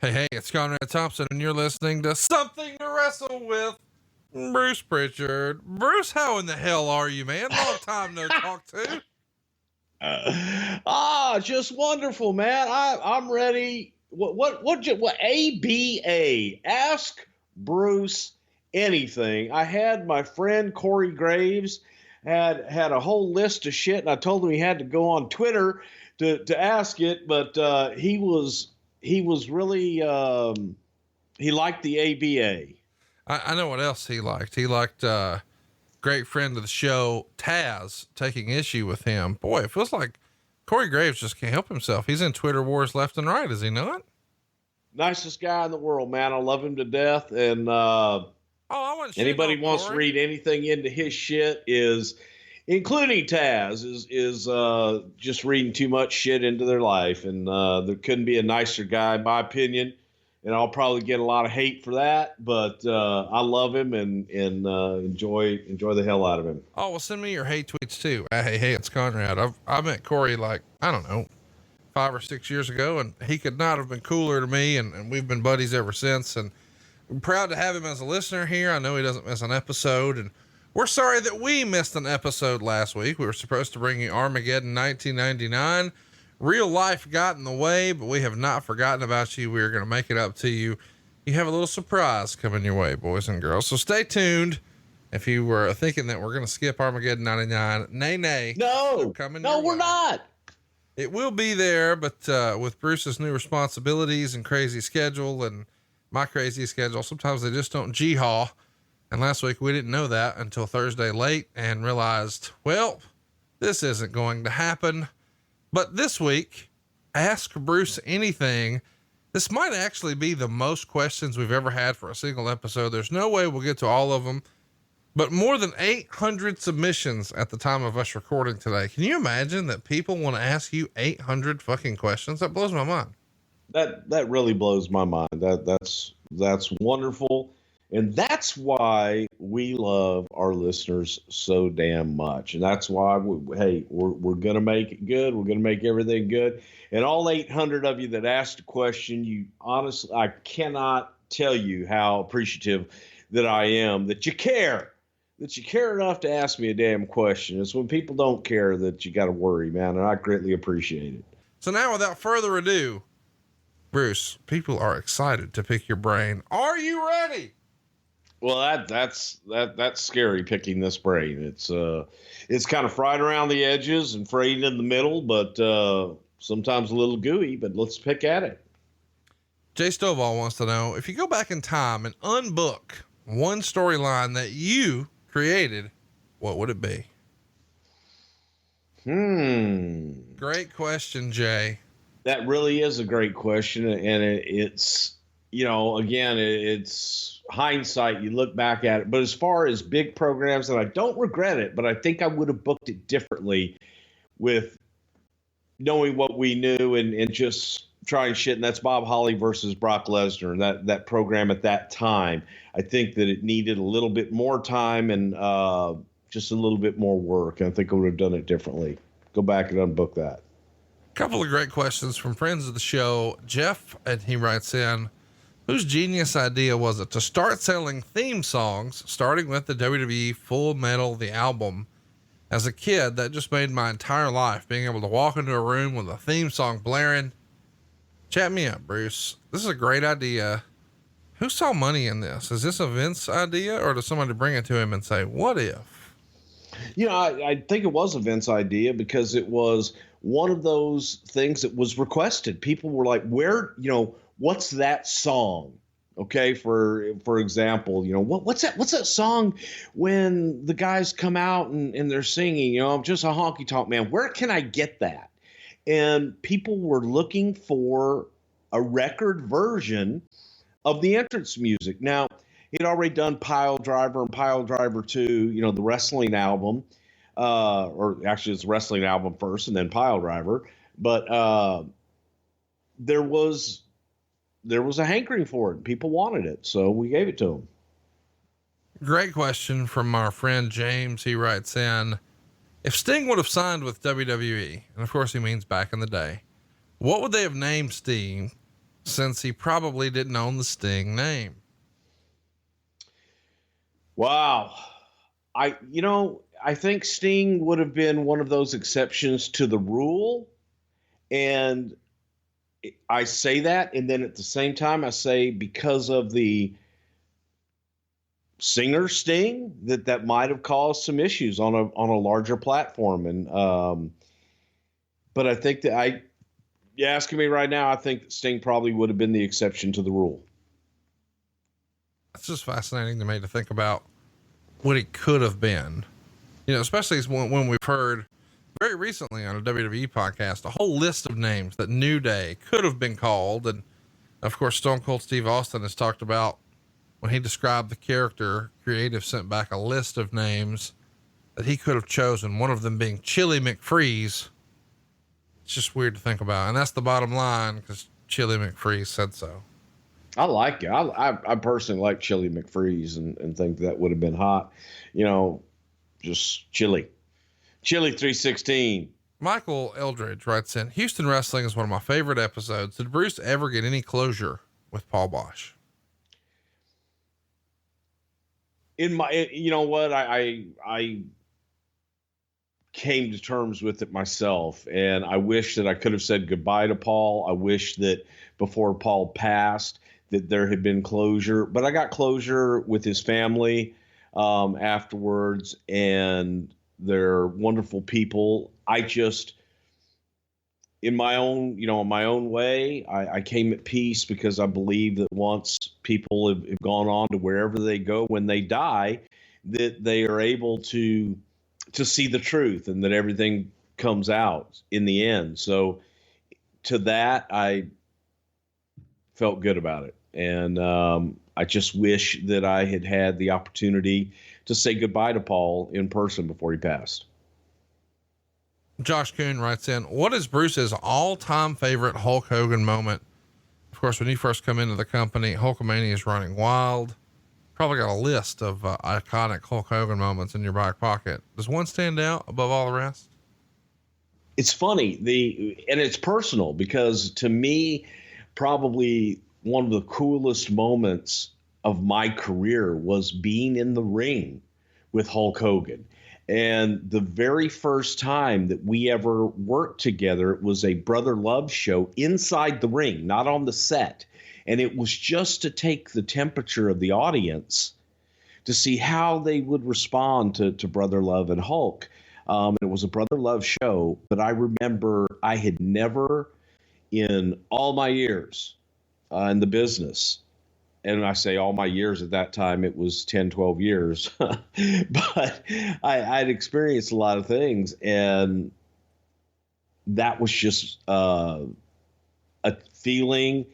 Hey, it's Conrad Thompson, and you're listening to Something to Wrestle with Bruce Prichard. Bruce, how in the hell are you, man? Long time no talk to. Just wonderful, man. I'm ready. What ABA? Ask Bruce anything. I had my friend Corey Graves had a whole list of shit, and I told him he had to go on Twitter to ask it, but he was really he liked the ABA. I know what else he liked. He liked great friend of the show, Taz, taking issue with him. Boy, it feels like Corey Graves just can't help himself. He's in Twitter wars left and right, is he not? Nicest guy in the world, man. I love him to death. And anybody wants to read anything into his shit, including Taz, is just reading too much shit into their life. And there couldn't be a nicer guy, in my opinion. And I'll probably get a lot of hate for that, but I love him and enjoy the hell out of him. Oh, well, send me your hate tweets too. Hey, it's Conrad. I met Corey like, I don't know, 5 or 6 years ago, and he could not have been cooler to me. And we've been buddies ever since. And I'm proud to have him as a listener here. I know he doesn't miss an episode, and we're sorry that we missed an episode last week. We were supposed to bring you Armageddon 1999. Real life got in the way, but we have not forgotten about you. We're going to make it up to you. You have a little surprise coming your way, boys and girls. So stay tuned. If you were thinking that we're going to skip Armageddon 99, nay. No, we're not. It will be there, but with Bruce's new responsibilities and crazy schedule and my crazy schedule, sometimes they just don't G-haw. And last week we didn't know that until Thursday late and realized, well, this isn't going to happen. But this week, Ask Bruce Anything. This might actually be the most questions we've ever had for a single episode. There's no way we'll get to all of them, but more than 800 submissions at the time of us recording today. Can you imagine that people want to ask you 800 fucking questions? That blows my mind. That really blows my mind. That's wonderful. And that's why we love our listeners so damn much. And that's why we're going to make it good. We're going to make everything good. And all 800 of you that asked a question, you honestly, I cannot tell you how appreciative that I am that you care enough to ask me a damn question. It's when people don't care that you got to worry, man. And I greatly appreciate it. So now, without further ado, Bruce, people are excited to pick your brain. Are you ready? Well, that's scary, picking this brain. It's kind of fried around the edges and frayed in the middle, but sometimes a little gooey, but let's pick at it. Jay Stovall wants to know, if you go back in time and unbook one storyline that you created, what would it be? Great question, Jay. That really is a great question. And it's, again, it's hindsight. You look back at it, but as far as big programs, and I don't regret it, but I think I would have booked it differently with knowing what we knew and just trying shit. And that's Bob Holly versus Brock Lesnar. That program at that time, I think that it needed a little bit more time and just a little bit more work. And I think I would have done it differently. Go back and unbook that. Couple of great questions from friends of the show. Jeff, and he writes in, whose genius idea was it to start selling theme songs, starting with the WWE Full Metal, the album? As a kid, that just made my entire life, being able to walk into a room with a theme song blaring. Chat me up, Bruce. This is a great idea. Who saw money in this? Is this a Vince idea, or does somebody bring it to him and say, what if? I think it was a Vince idea because it was one of those things that was requested. People were like, what's that song? Okay. For example, what's that song when the guys come out and they're singing, I'm just a honky tonk man. Where can I get that? And people were looking for a record version of the entrance music. Now, he'd already done Pile Driver and Pile Driver 2, the wrestling album, or actually it's the wrestling album first and then Pile Driver. But there was a hankering for it. People wanted it, so we gave it to them. Great question from our friend James. He writes in, if Sting would have signed with WWE, and of course he means back in the day, what would they have named Sting since he probably didn't own the Sting name. Wow. I think Sting would have been one of those exceptions to the rule. And I say that, and then at the same time, I say because of the singer Sting, that might have caused some issues on a larger platform. And but I think that you're asking me right now, I think that Sting probably would have been the exception to the rule. It's just fascinating to me to think about what it could have been, especially when we've heard very recently on a WWE podcast, a whole list of names that New Day could have been called. And of course, Stone Cold Steve Austin has talked about when he described the character, creative sent back a list of names that he could have chosen, one of them being Chili McFreeze. It's just weird to think about. And that's the bottom line, because Chili McFreeze said so. I like it. I personally like Chili McFreeze and think that would have been hot. Just Chili 316. Michael Eldridge writes in, Houston wrestling is one of my favorite episodes. Did Bruce ever get any closure with Paul Bosch? You know what? I came to terms with it myself, and I wish that I could have said goodbye to Paul. I wish that before Paul passed that there had been closure, but I got closure with his family afterwards, and they're wonderful people. I just, in my own way, I came at peace because I believe that once people have gone on to wherever they go when they die, that they are able to see the truth and that everything comes out in the end. So to that, I felt good about it. And I just wish that I had had the opportunity to say goodbye to Paul in person before he passed. Josh Kuhn writes in, what is Bruce's all-time favorite Hulk Hogan moment? Of course, when you first come into the company, Hulkamania is running wild. Probably got a list of iconic Hulk Hogan moments in your back pocket. Does one stand out above all the rest? It's funny, and it's personal, because to me, probably one of the coolest moments of my career was being in the ring with Hulk Hogan. And the very first time that we ever worked together, it was a brother love show inside the ring, not on the set. And it was just to take the temperature of the audience to see how they would respond to Brother Love and Hulk. It was a brother love show, but I remember I had never in all my years in the business, and I say all my years at that time, it was 10, 12 years, but I'd experienced a lot of things, and that was just a feeling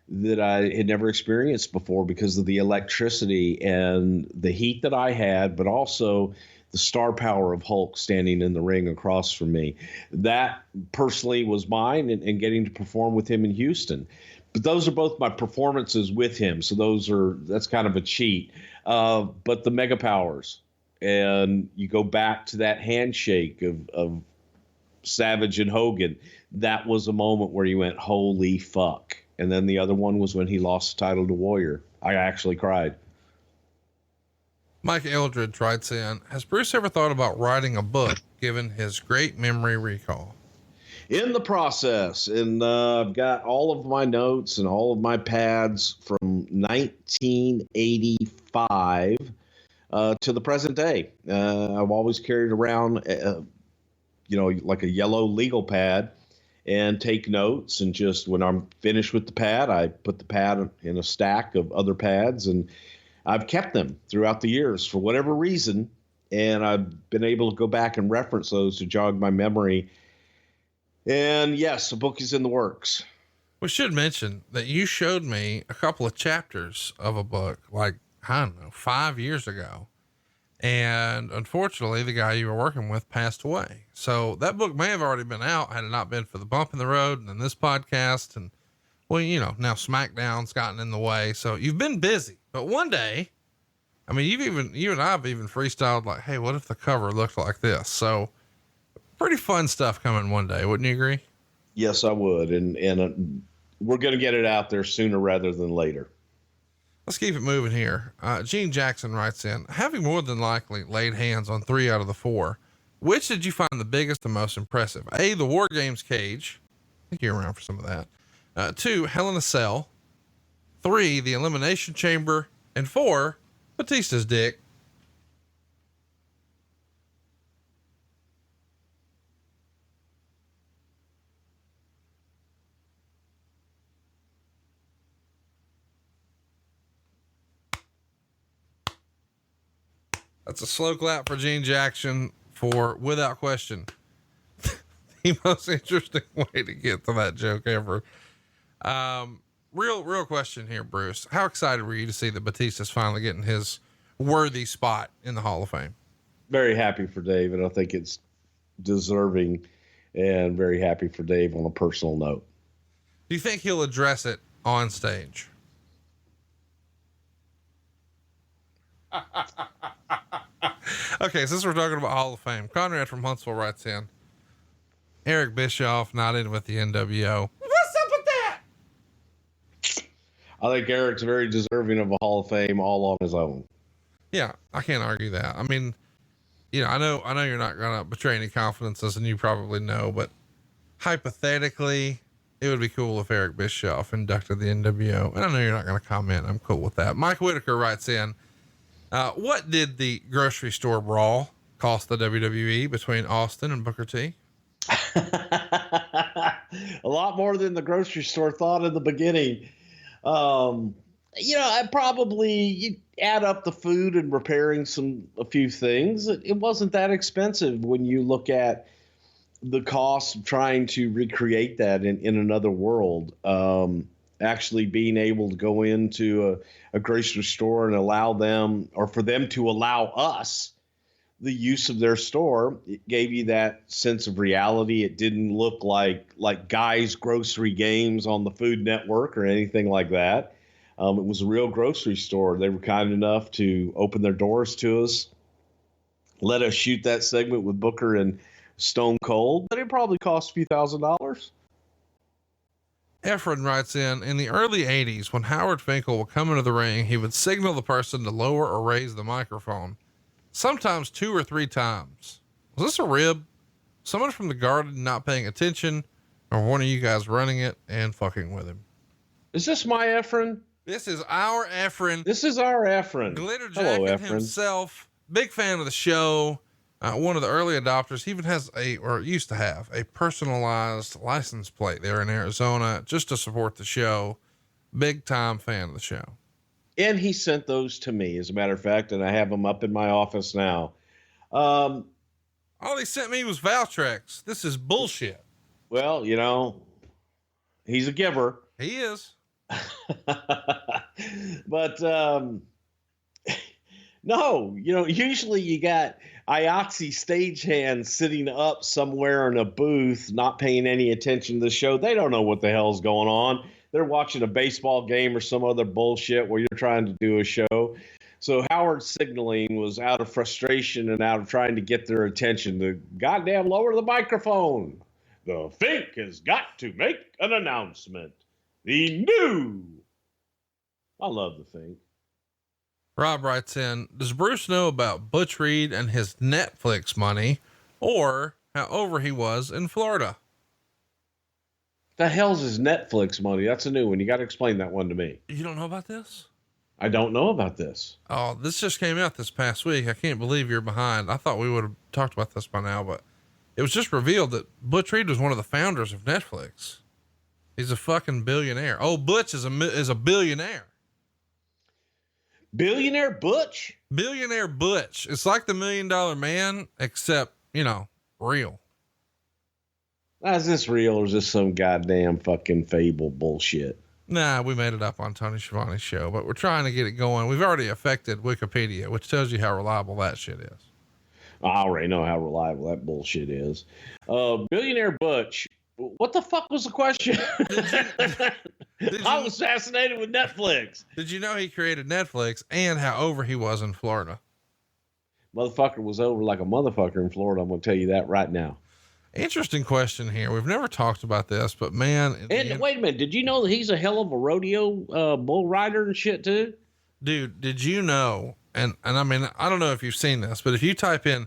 that I had never experienced before because of the electricity and the heat that I had, but also the star power of Hulk standing in the ring across from me. That personally was mine, and getting to perform with him in Houston. But those are both my performances with him. So that's kind of a cheat. But the mega powers, and you go back to that handshake of Savage and Hogan. That was a moment where you went, holy fuck. And then the other one was when he lost the title to Warrior. I actually cried. Mike Eldridge writes in, has Bruce ever thought about writing a book given his great memory recall? In the process, and I've got all of my notes and all of my pads from 1985 to the present day. I've always carried around, like a yellow legal pad, and take notes. And just when I'm finished with the pad, I put the pad in a stack of other pads, and I've kept them throughout the years for whatever reason. And I've been able to go back and reference those to jog my memory. And yes, a book is in the works. We should mention that you showed me a couple of chapters of a book, like, I don't know, 5 years ago. And unfortunately, the guy you were working with passed away. So that book may have already been out had it not been for the bump in the road and then this podcast. And well, now SmackDown's gotten in the way. So you've been busy, but one day, I mean, you and I have even freestyled like, hey, what if the cover looked like this? So pretty fun stuff coming one day. Wouldn't you agree? Yes, I would. And we're going to get it out there sooner rather than later. Let's keep it moving here. Gene Jackson writes in, having more than likely laid hands on 3 out of the 4, which did you find the biggest and most impressive? A, the War Games cage. I think you're around for some of that. 2, Hell in a Cell. 3, the Elimination Chamber. And 4, Batista's dick. That's a slow clap for Gene Jackson for, without question, the most interesting way to get to that joke ever. Real question here, Bruce. How excited were you to see that Batista's finally getting his worthy spot in the Hall of Fame? Very happy for Dave, and I think it's deserving, and very happy for Dave on a personal note. Do you think he'll address it on stage? Okay, since we're talking about Hall of Fame, Conrad from Huntsville writes in, Eric Bischoff not in with the NWO. What's up with that? I think Eric's very deserving of a Hall of Fame all on his own. Yeah, I can't argue that. I mean, you know, I know you're not going to betray any confidences, and you probably know, but hypothetically, it would be cool if Eric Bischoff inducted the NWO. And I know you're not going to comment. I'm cool with that. Mike Whitaker writes in, what did the grocery store brawl cost the WWE between Austin and Booker T? A lot more than the grocery store thought in the beginning. I probably add up the food and repairing a few things. It wasn't that expensive when you look at the cost of trying to recreate that in another world. Actually being able to go into a grocery store and allow them, or for them to allow us the use of their store, it gave you that sense of reality. It didn't look like Guy's Grocery Games on the Food Network or anything like that. It was a real grocery store. They were kind enough to open their doors to us, let us shoot that segment with Booker and Stone Cold, but it probably cost a few $1,000s. Efren writes in the early 80s, when Howard Finkel would come into the ring, he would signal the person to lower or raise the microphone, sometimes 2 or 3 times. Was this a rib? Someone from the Garden not paying attention, or one of you guys running it and fucking with him? Is this my Efren? This is our Efren. This is our Efren. Glitter Jacket himself. Big fan of the show. One of the early adopters. He even has used to have a personalized license plate there in Arizona just to support the show. Big time fan of the show. And he sent those to me, as a matter of fact, and I have them up in my office now. All he sent me was Valtrex. This is bullshit. Well, he's a giver. He is. But, no, usually you got Ioxi stagehands sitting up somewhere in a booth, not paying any attention to the show. They don't know what the hell's going on. They're watching a baseball game or some other bullshit where you're trying to do a show. So Howard's signaling was out of frustration and out of trying to get their attention to goddamn lower the microphone. The Fink has got to make an announcement. The new. I love the Fink. Rob writes in, does Bruce know about Butch Reed and his Netflix money, or how over he was in Florida? The hell's his Netflix money? That's a new one. You got to explain that one to me. You don't know about this? I don't know about this. Oh, this just came out this past week. I can't believe you're behind. I thought we would have talked about this by now, but it was just revealed that Butch Reed was one of the founders of Netflix. He's a fucking billionaire. Oh, Butch is a billionaire. Billionaire Butch? Billionaire Butch. It's like the $1 Million Man, except, real. Is this real or is this some goddamn fucking fable bullshit? Nah, we made it up on Tony Schiavone's show, but we're trying to get it going. We've already affected Wikipedia, which tells you how reliable that shit is. I already know how reliable that bullshit is. Billionaire Butch. What the fuck was the question? I was fascinated with Netflix. Did you know he created Netflix and how over he was in Florida? Motherfucker was over like a motherfucker in Florida. I'm going to tell you that right now. Interesting question here. We've never talked about this, but man. And wait a minute. Did you know that he's a hell of a rodeo bull rider and shit too? Dude, did you know? And I mean, I don't know if you've seen this, but if you type in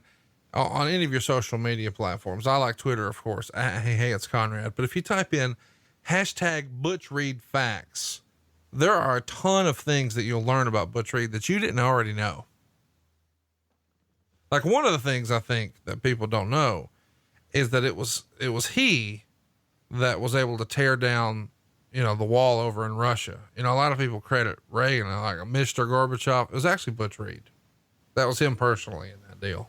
on any of your social media platforms, I like Twitter, of course. Hey, it's Conrad. But if you type in hashtag Butch Reed facts, there are a ton of things that you'll learn about Butch Reed that you didn't already know. Like one of the things I think that people don't know is that it was he that was able to tear down, the wall over in Russia. A lot of people credit Reagan, like Mr. Gorbachev. It was actually Butch Reed. That was him personally in that deal.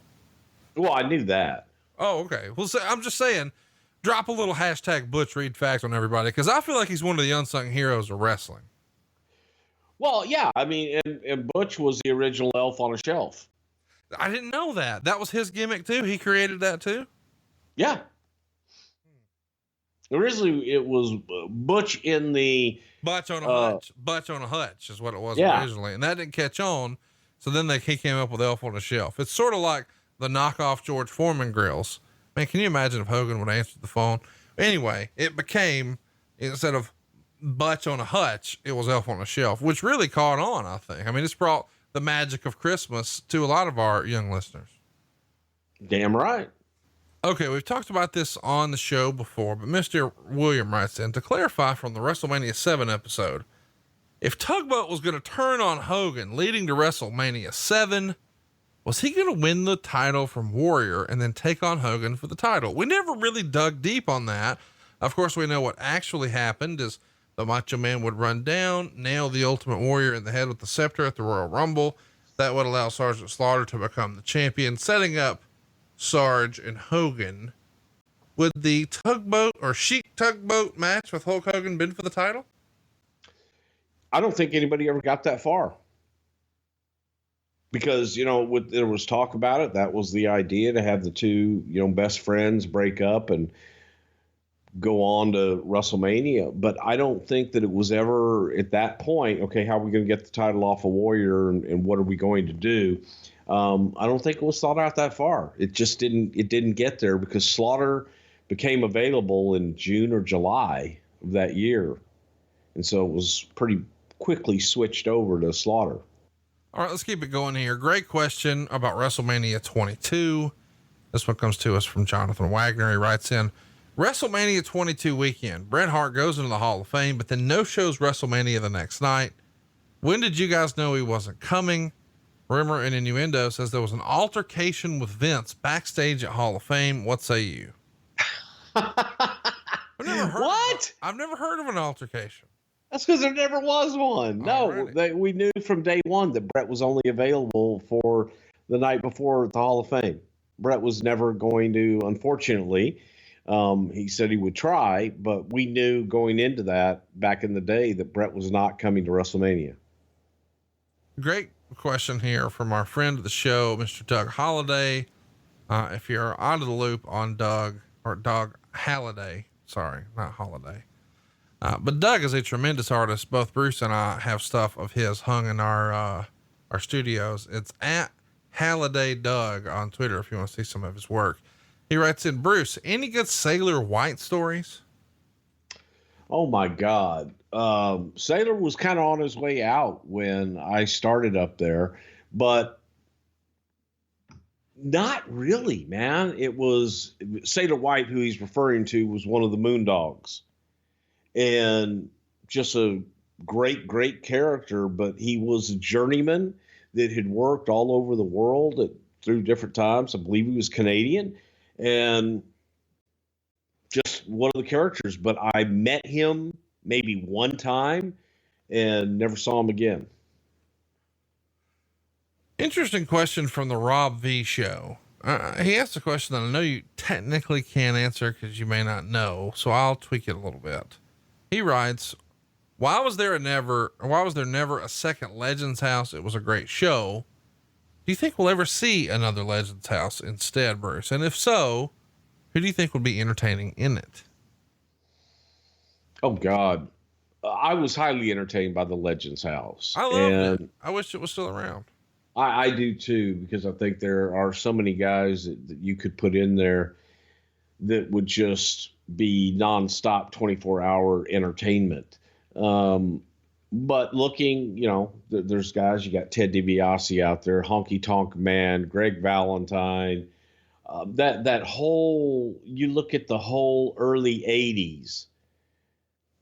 Well, I knew that. Oh, okay. Well, I'm just saying, drop a little hashtag Butch Reed fact on everybody, because I feel like he's one of the unsung heroes of wrestling. Well, yeah. I mean, and Butch was the original elf on a shelf. I didn't know that. That was his gimmick too. He created that too. Yeah. Originally, it was Butch in the Butch on a hutch. Butch on a hutch is what it was originally, and that didn't catch on. So then he came up with Elf on a Shelf. It's sort of like the knockoff George Foreman grills. Man, can you imagine if Hogan would answer the phone? Anyway, it became, instead of Butch on a hutch, it was Elf on a Shelf, which really caught on, I think. I mean, it's brought the magic of Christmas to a lot of our young listeners. Damn right. Okay, we've talked about this on the show before, but Mr. William writes in to clarify from the WrestleMania 7 episode, if Tugboat was going to turn on Hogan leading to WrestleMania 7, was he going to win the title from Warrior and then take on Hogan for the title? We never really dug deep on that. Of course, we know what actually happened is the Macho Man would run down, nail the Ultimate Warrior in the head with the scepter at the Royal Rumble. That would allow Sergeant Slaughter to become the champion, setting up Sarge and Hogan. Would the Tugboat or Sheik Tugboat match with Hulk Hogan been for the title? I don't think anybody ever got that far. Because, there was talk about it. That was the idea, to have the two, best friends break up and go on to WrestleMania. But I don't think that it was ever at that point, okay, how are we going to get the title off of Warrior and what are we going to do? I don't think it was thought out that far. It just didn't get there because Slaughter became available in June or July of that year. And so it was pretty quickly switched over to Slaughter. All right, let's keep it going here. Great question about WrestleMania 22. This one comes to us from Jonathan Wagner. He writes in, WrestleMania 22 weekend, Bret Hart goes into the Hall of Fame, but then no shows WrestleMania the next night. When did you guys know he wasn't coming? Rumor and innuendo says there was an altercation with Vince backstage at Hall of Fame. What say you? I've never heard of an altercation. That's because there never was one. No, we knew from day one that Bret was only available for the night before the Hall of Fame. Bret was never going to, unfortunately, he said he would try, but we knew going into that back in the day that Bret was not coming to WrestleMania. Great question here from our friend of the show, Mr. Doug Holliday. If you're out of the loop on Doug Halliday, sorry, not Holiday. But Doug is a tremendous artist. Both Bruce and I have stuff of his hung in our studios. It's at Halliday Doug on Twitter if you want to see some of his work. He writes in, Bruce, any good Sailor White stories? Oh my God. Sailor was kind of on his way out when I started up there, but not really, man. It was Sailor White, who he's referring to, was one of the Moondogs. And just a great character, but he was a journeyman that had worked all over the world through different times. I believe he was Canadian and just one of the characters, but I met him maybe one time and never saw him again. Interesting question from the Rob V show. He asked a question that I know you technically can't answer because you may not know, so I'll tweak it a little bit. He writes, why was there never a second Legends House? It was a great show. Do you think we'll ever see another Legends House instead, Bruce? And if so, who do you think would be entertaining in it? Oh God. I was highly entertained by the Legends House. I loved it. I wish it was still around. I do too, because I think there are so many guys that you could put in there that would just be nonstop 24-hour entertainment. But looking, there's guys, you got Ted DiBiase out there, Honky Tonk Man, Greg Valentine, that whole, you look at the whole early 80s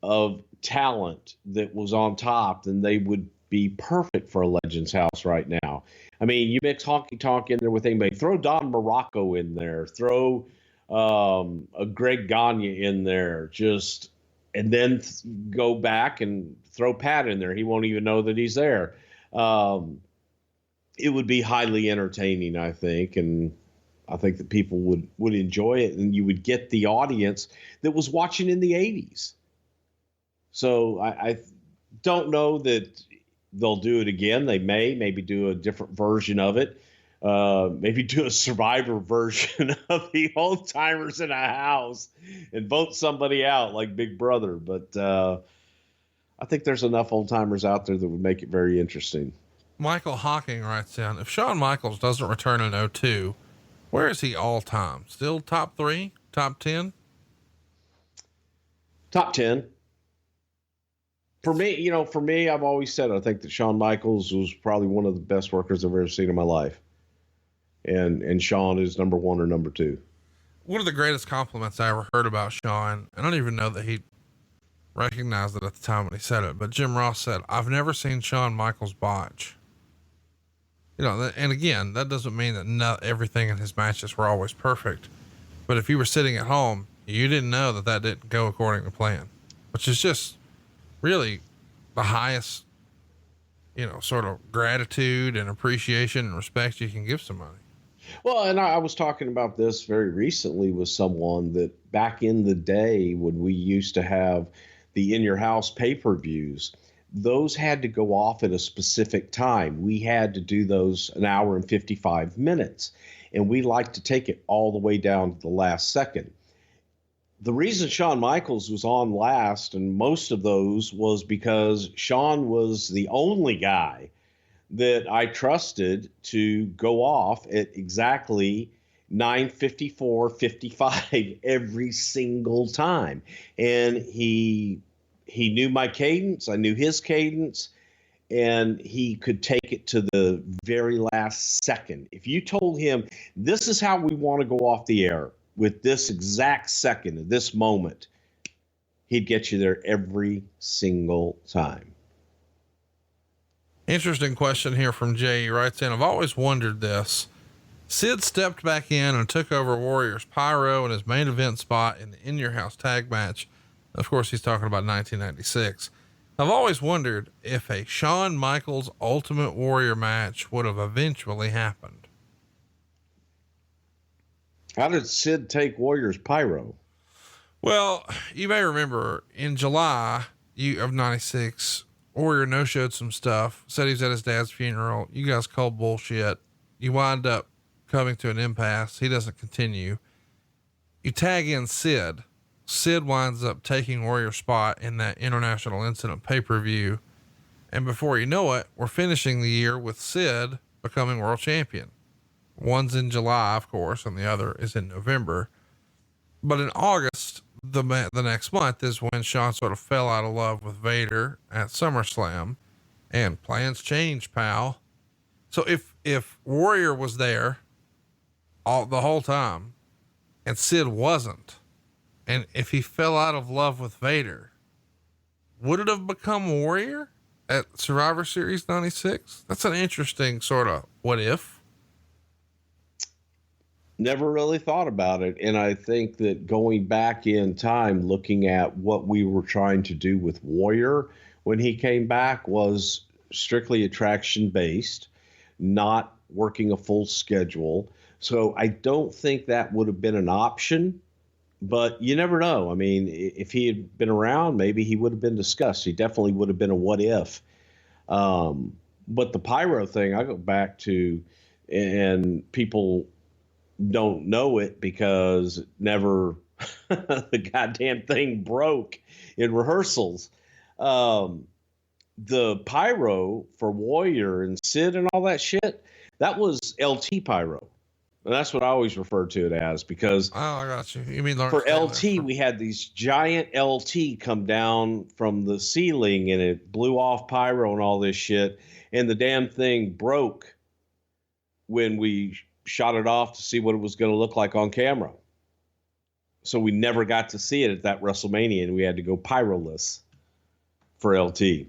of talent that was on top, then they would be perfect for a Legends House right now. I mean, you mix Honky Tonk in there with anybody, throw Don Morocco in there, throw a Greg Gagne in there, and then go back and throw Pat in there. He won't even know that he's there. It would be highly entertaining, I think, and I think that people would enjoy it, and you would get the audience that was watching in the 80s. So I don't know that they'll do it again. They maybe do a different version of it. Maybe do a Survivor version of the old timers in a house and vote somebody out like Big Brother. But I think there's enough old timers out there that would make it very interesting. Michael Hawking writes down, if Shawn Michaels doesn't return in 2002, where is he all time? Still top 3, top 10? Top 10. For me, I've always said, I think that Shawn Michaels was probably one of the best workers I've ever seen in my life. And Shawn is number 1 or number 2. One of the greatest compliments I ever heard about Shawn, I don't even know that he recognized it at the time when he said it, but Jim Ross said, I've never seen Shawn Michaels botch. And again, that doesn't mean that not everything in his matches were always perfect, but if you were sitting at home, you didn't know that didn't go according to plan, which is just really the highest, sort of gratitude and appreciation and respect you can give somebody. Well, and I was talking about this very recently with someone that back in the day when we used to have the In Your House pay-per-views, those had to go off at a specific time. We had to do those an hour and 55 minutes, and we like to take it all the way down to the last second. The reason Shawn Michaels was on last and most of those was because Shawn was the only guy that I trusted to go off at exactly 9:54:55 every single time. And he knew my cadence, I knew his cadence, and he could take it to the very last second. If you told him, this is how we want to go off the air, with this exact second of this moment, he'd get you there every single time. Interesting question here from Jay. He writes in, I've always wondered this. Sid stepped back in and took over Warrior's Pyro in his main event spot in the In Your House tag match. Of course, he's talking about 1996. I've always wondered if a Shawn Michaels Ultimate Warrior match would have eventually happened. How did Sid take Warrior's Pyro? Well, you may remember in July of 96, Warrior no-showed some stuff, said he was at his dad's funeral. You guys called bullshit. You wind up coming to an impasse. He doesn't continue. You tag in Sid. Sid winds up taking Warrior's spot in that International Incident pay-per-view. And before you know it, we're finishing the year with Sid becoming world champion. One's in July, of course, and the other is in November. But in August, the next month is when Shawn sort of fell out of love with Vader at SummerSlam, and plans changed, pal. So if Warrior was there the whole time and Sid wasn't, and if he fell out of love with Vader, would it have become Warrior at Survivor Series 96? That's an interesting sort of what if. Never really thought about it. And I think that going back in time, looking at what we were trying to do with Warrior when he came back was strictly attraction based, not working a full schedule. So I don't think that would have been an option, but you never know. I mean, if he had been around, maybe he would have been discussed. He definitely would have been a what if. But the Pyro thing, I go back to, and people don't know it because never the goddamn thing broke in rehearsals. The Pyro for Warrior and Sid and all that shit, that was LT Pyro. And that's what I always refer to it as, because Oh, I got you. You mean for LT, we had these giant LT come down from the ceiling and it blew off Pyro and all this shit. And the damn thing broke when we shot it off to see what it was going to look like on camera. So we never got to see it at that WrestleMania, and we had to go Pyroless for LT.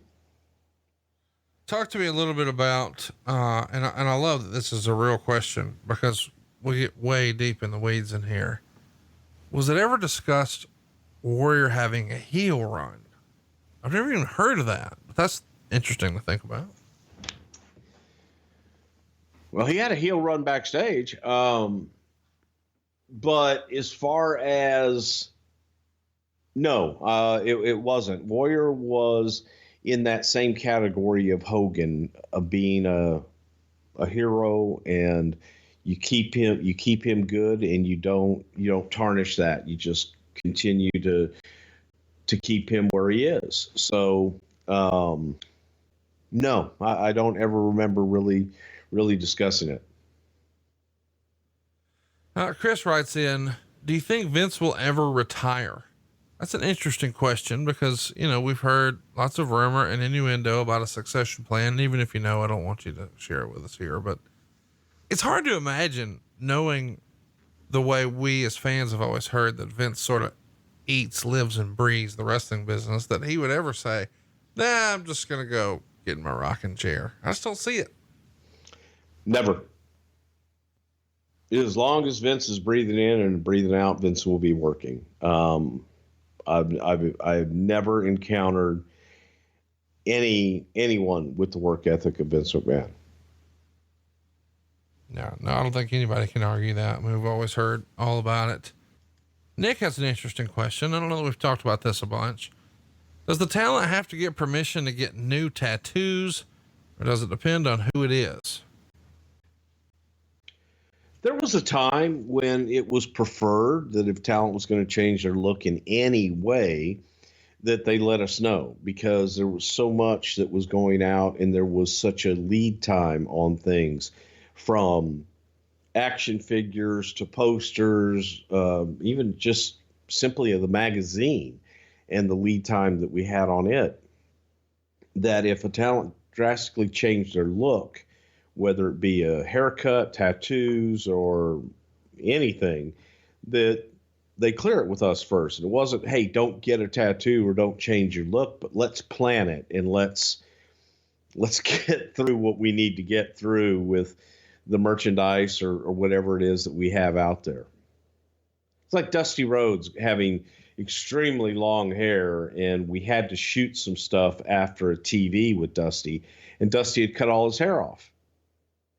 Talk to me a little bit about, and I love that this is a real question because we get way deep in the weeds in here. Was it ever discussed Warrior having a heel run? I've never even heard of that, but that's interesting to think about. Well, he had a heel run backstage. But as far as, no, it wasn't. Warrior was in that same category of Hogan, of being a hero, and you keep him good, and you don't tarnish that. You just continue to keep him where he is. So, no, I don't ever remember really discussing it. Chris writes in, do you think Vince will ever retire? That's an interesting question because, we've heard lots of rumor and innuendo about a succession plan. And even if I don't want you to share it with us here, but it's hard to imagine, knowing the way we as fans have always heard that Vince sort of eats, lives, and breathes the wrestling business, that he would ever say, nah, I'm just going to go get in my rocking chair. I just don't see it. Never. As long as Vince is breathing in and breathing out, Vince will be working. I've never encountered anyone with the work ethic of Vince McMahon. No, I don't think anybody can argue that. I mean, we've always heard all about it. Nick has an interesting question. I don't know that we've talked about this a bunch. Does the talent have to get permission to get new tattoos, or does it depend on who it is? There was a time when it was preferred that if talent was going to change their look in any way, that they let us know, because there was so much that was going out and there was such a lead time on things, from action figures to posters, even just simply of the magazine and the lead time that we had on it, that if a talent drastically changed their look, whether it be a haircut, tattoos, or anything, that they clear it with us first. And it wasn't, hey, don't get a tattoo or don't change your look, but let's plan it and let's get through what we need to get through with the merchandise or whatever it is that we have out there. It's like Dusty Rhodes having extremely long hair, and we had to shoot some stuff after a TV with Dusty, and Dusty had cut all his hair off.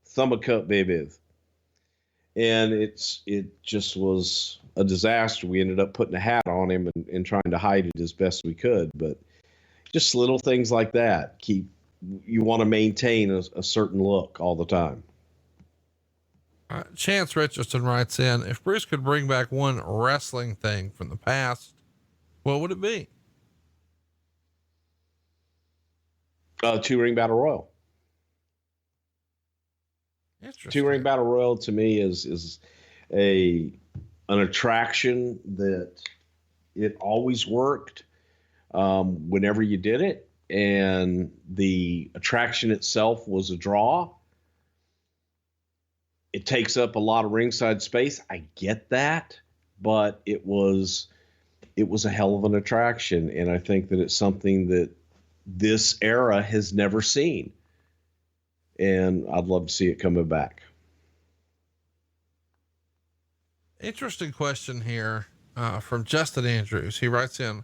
Thumb cut, baby. And it just was a disaster. We ended up putting a hat on him and trying to hide it as best we could. But just little things like that. You want to maintain a certain look all the time. Chance Richardson writes in, if Bruce could bring back one wrestling thing from the past, what would it be? 2-ring battle royal. Interesting. 2-ring battle royal to me is an attraction that it always worked whenever you did it, and the attraction itself was a draw. It takes up a lot of ringside space. I get that, but it was a hell of an attraction, and I think that it's something that this era has never seen. And I'd love to see it coming back. Interesting question here from Justin Andrews. He writes in,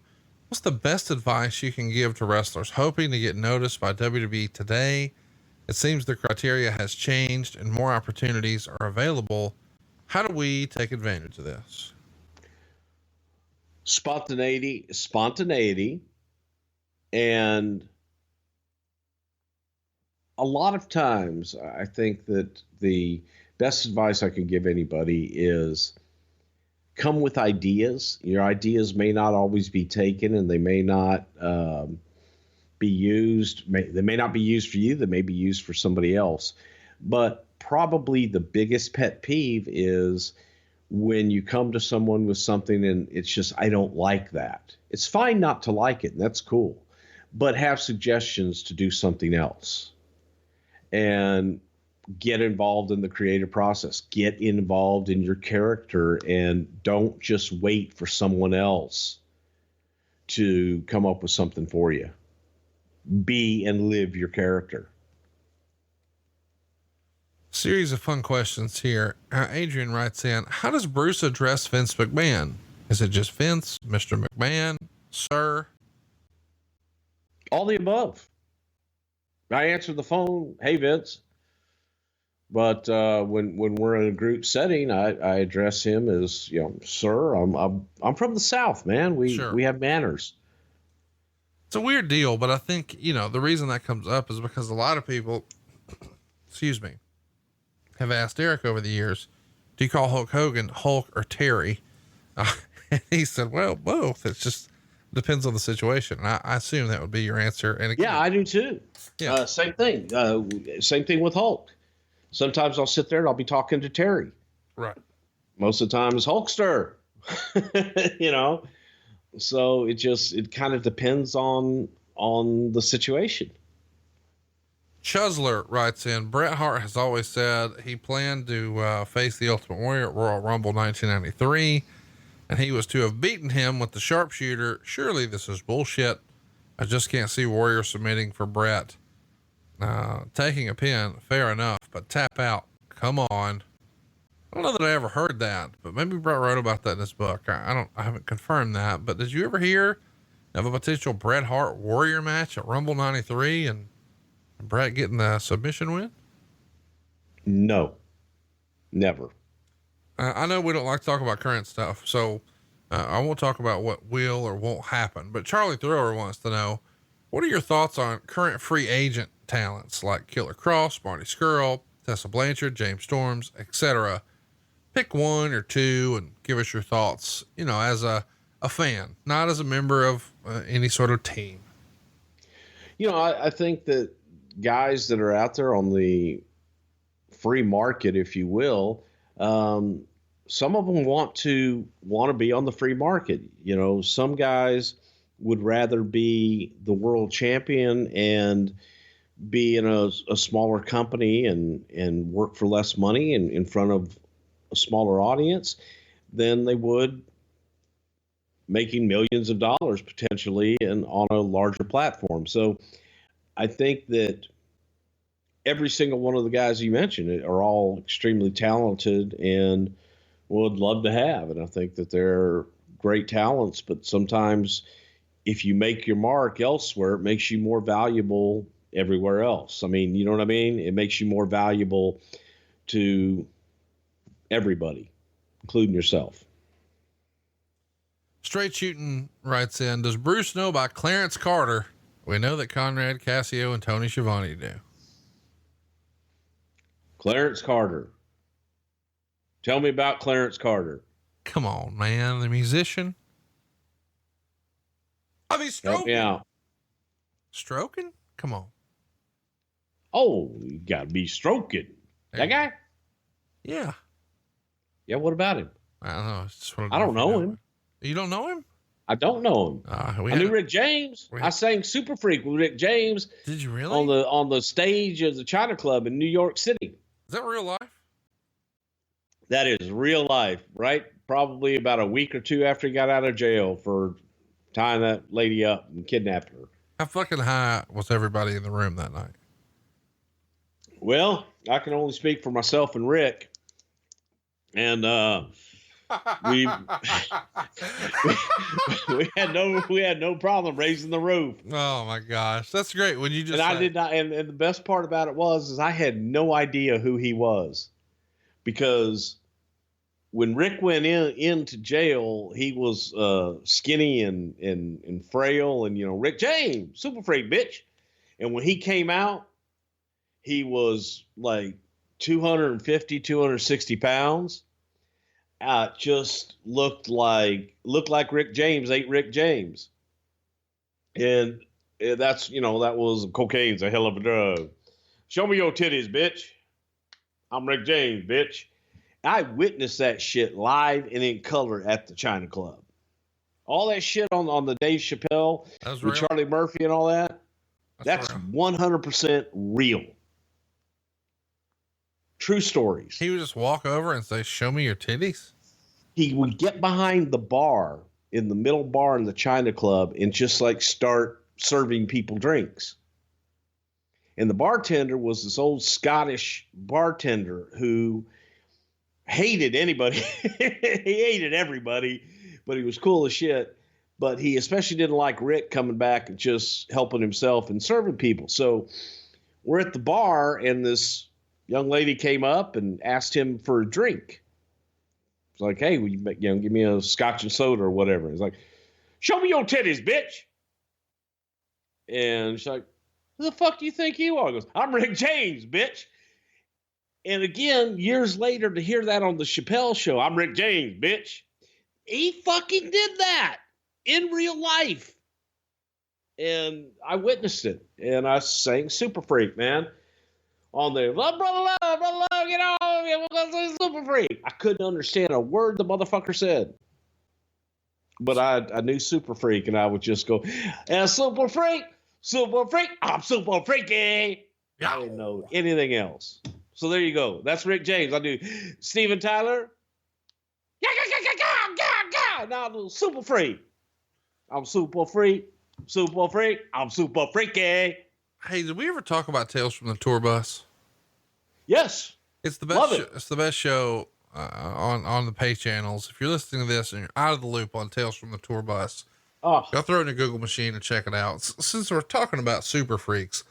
what's the best advice you can give to wrestlers hoping to get noticed by WWE today? It seems the criteria has changed and more opportunities are available. How do we take advantage of this? Spontaneity, and a lot of times I think that the best advice I can give anybody is come with ideas. Your ideas may not always be taken, and they may not be used. They may not be used for you. They may be used for somebody else, but probably the biggest pet peeve is when you come to someone with something and it's just, I don't like that. It's fine not to like it, and that's cool, but have suggestions to do something else and get involved in the creative process. Get involved in your character and don't just wait for someone else to come up with something for you. Be and live your character. Series of fun questions here. Adrian writes in, how does Bruce address Vince McMahon? Is it just Vince, Mr. McMahon, sir? All the above. I answer the phone, hey Vince. But when we're in a group setting, I address him as, sir. I'm from the South, man. We have manners. It's a weird deal, but I think the reason that comes up is because a lot of people, excuse me, have asked Eric over the years, do you call Hulk Hogan Hulk or Terry? And he said, well, both. It's just depends on the situation. And I assume that would be your answer. And again, yeah, I do too. Yeah. Same thing. Same thing with Hulk. Sometimes I'll sit there and I'll be talking to Terry. Right. Most of the time it's Hulkster, so it kind of depends on the situation. Chuzler writes in, Bret Hart has always said he planned to face the Ultimate Warrior at Royal Rumble 1993, and he was to have beaten him with the sharpshooter. Surely this is bullshit. I just can't see Warrior submitting for Bret. Taking a pin, fair enough, but tap out. Come on. I don't know that I ever heard that, but maybe Bret wrote about that in his book. I haven't confirmed that, but did you ever hear of a potential Bret Hart Warrior match at Rumble 93 and Bret getting the submission win? No, never. I know we don't like to talk about current stuff, so I won't talk about what will or won't happen, but Charlie Thrower wants to know, what are your thoughts on current free agent talents like Killer Cross, Marty Scurll, Tessa Blanchard, James Storms, etc.? Pick one or two and give us your thoughts, as a fan, not as a member of any sort of team. I think that guys that are out there on the free market, if you will, some of them want to be on the free market. Some guys would rather be the world champion and be in a smaller company and work for less money and in front of a smaller audience than they would making millions of dollars potentially and on a larger platform. So I think that every single one of the guys you mentioned are all extremely talented and would love to have. And I think that they're great talents, but sometimes if you make your mark elsewhere, it makes you more valuable everywhere else. I mean, you know what I mean? It makes you more valuable to everybody, including yourself. Straight Shooting writes in, does Bruce know about Clarence Carter? We know that Conrad, Cassio, and Tony Schiavone do. Clarence Carter. Tell me about Clarence Carter. Come on, man. The musician. I mean, stroking. Help me out. Stroking? Come on. Oh, you gotta be stroking. That guy? Yeah. Yeah. What about him? I don't know. It's just I don't know him. You don't know him? I don't know him. I knew Rick James. I sang Super Freak with Rick James. Did you really? On the stage of the China Club in New York City. Is that real life? That is real life, right? Probably about a week or two after he got out of jail for tying that lady up and kidnapping her. How fucking high was everybody in the room that night? Well, I can only speak for myself and Rick. And we had no problem raising the roof. Oh my gosh, that's great. When you just I did not, and the best part about it is I had no idea who he was, because when Rick went into jail, he was skinny and frail, and Rick James, Super Freak, bitch. And when he came out, he was like 250, 260 pounds. Just looked like Rick James ate Rick James. And that's, that was cocaine's a hell of a drug. Show me your titties, bitch. I'm Rick James, bitch. I witnessed that shit live and in color at the China Club. All that shit on the Dave Chappelle with real. Charlie Murphy and all that. That's real. 100% real. True stories. He would just walk over and say, "Show me your titties." He would get behind the bar in the middle bar in the China Club and just like start serving people drinks. And the bartender was this old Scottish bartender who hated anybody. He hated everybody, but he was cool as shit. But he especially didn't like Rick coming back and just helping himself and serving people. So we're at the bar, and this young lady came up and asked him for a drink. It's like, hey, will you give me a scotch and soda or whatever. He's like, show me your titties, bitch. And she's like, who the fuck do you think you are? He goes, I'm Rick James, bitch. And again, years later, to hear that on the Chappelle show, I'm Rick James, bitch. He fucking did that in real life. And I witnessed it. And I sang Super Freak, man. On there, brother love, get on, we're gonna say Super Freak. I couldn't understand a word the motherfucker said. But I knew Super Freak, and I would just go, and Super Freak, I'm Super Freaky. Yeah. I didn't know anything else. So there you go. That's Rick James. I do Steven Tyler. Now I do Super Freak. I'm Super Freak. I'm Super Freaky. Hey, did we ever talk about Tales from the Tour Bus? Yes. It's the best. It's the best show on the pay channels. If you're listening to this and you're out of the loop on Tales from the Tour Bus, go throw it in your Google machine and check it out. Since we're talking about super freaks,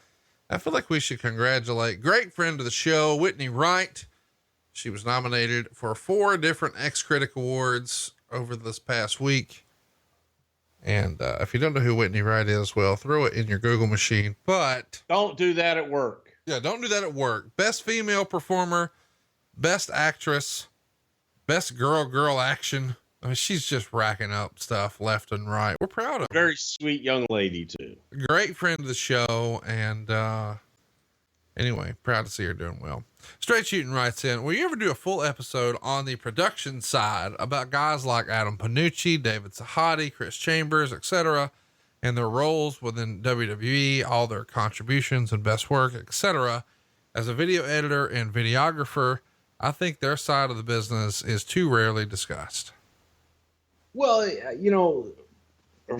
I feel like we should congratulate great friend of the show, Whitney Wright. She was nominated for 4 different X-Critic Awards over this past week. And if you don't know who Whitney Wright is, well, throw it in your Google machine, but don't do that at work. Yeah, don't do that at work. Best female performer, best actress, best girl action. I mean, she's just racking up stuff left and right. We're proud of her. Very sweet young lady too. Great friend of the show. And, anyway, proud to see her doing well. Straight Shooting writes in, will you ever do a full episode on the production side about guys like Adam Panucci, David Sahadi, Chris Chambers, etc., and their roles within WWE, all their contributions and best work, etc. As a video editor and videographer, I think their side of the business is too rarely discussed. Well,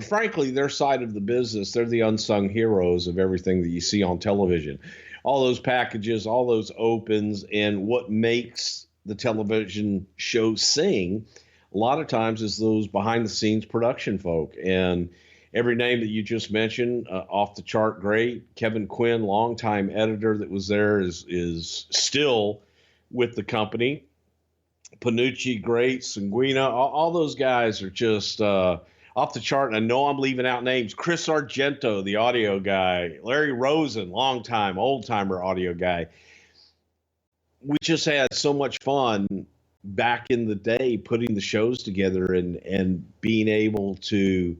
frankly, their side of the business, they're the unsung heroes of everything that you see on television. All those packages, all those opens, and what makes the television show sing a lot of times is those behind the scenes production folk. And every name that you just mentioned, off the chart great. Kevin Quinn, longtime editor that was there, is still with the company. Panucci, great. Sanguina, all those guys are just off the chart. And I know I'm leaving out names. Chris Argento, the audio guy. Larry Rosen, longtime, old-timer audio guy. We just had so much fun back in the day putting the shows together and being able to